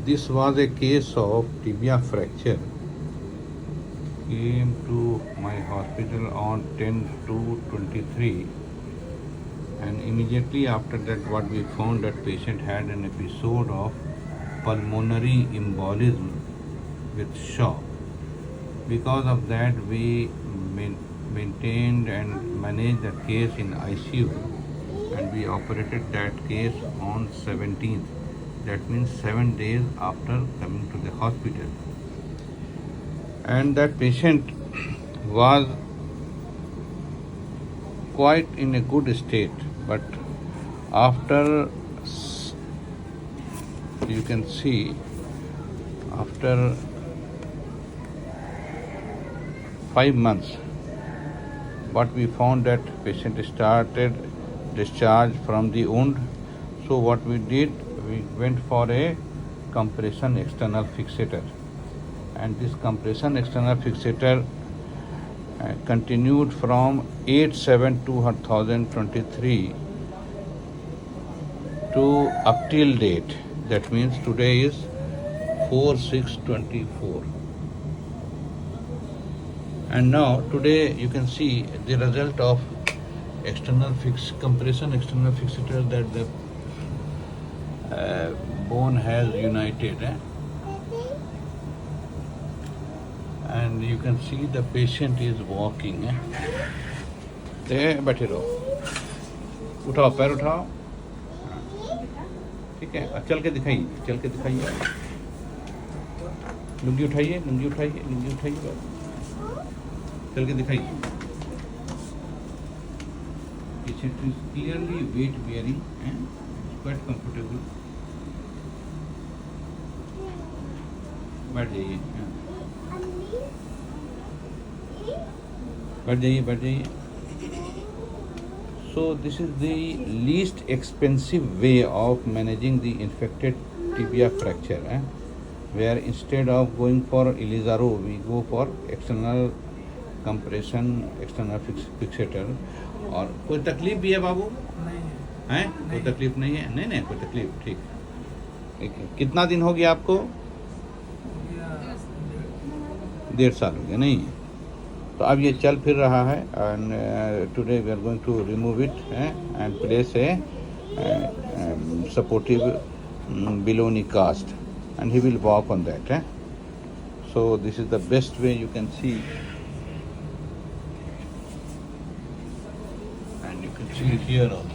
This was a case of tibia fracture. Came to my hospital on 10/2/23, and immediately after that what we found, that patient had an episode of pulmonary embolism with shock. Because of that, we maintained and managed the case in ICU, and we operated that case on 17th. That means 7 days after coming to the hospital. And that patient was quite in a good state, but after, you can see, after 5 months, what we found, that patient started discharge from the wound. So what we did, we went for a compression external fixator, and this compression external fixator continued from 8/7/2023 to up till date. That means today is 4/6/24. And now today you can see the result of compression external fixator, that the bone has united, and you can see the patient is walking. बैठे रहो, उठाओ, पैर उठाओ, ठीक है, चल के दिखाइए, लुंगी उठाइए, चल के दिखाइए. Patient is clearly weight bearing and quite comfortable. बैठ जाइए. So this is the least expensive way of managing the infected tibia fracture, where instead of going for Ilizaro, we go for external compression external fixator. और कोई तकलीफ भी है बाबू? नहीं. कोई तकलीफ नहीं है? नहीं कोई तकलीफ. ठीक. कितना दिन हो गया आपको? 1.5 साल हो गया. नहीं, तो अब ये चल फिर रहा है, and today we are going to remove it and place a supportive below-knee cast, and he will walk on that. So this is the best way you can see, and you can see it here also.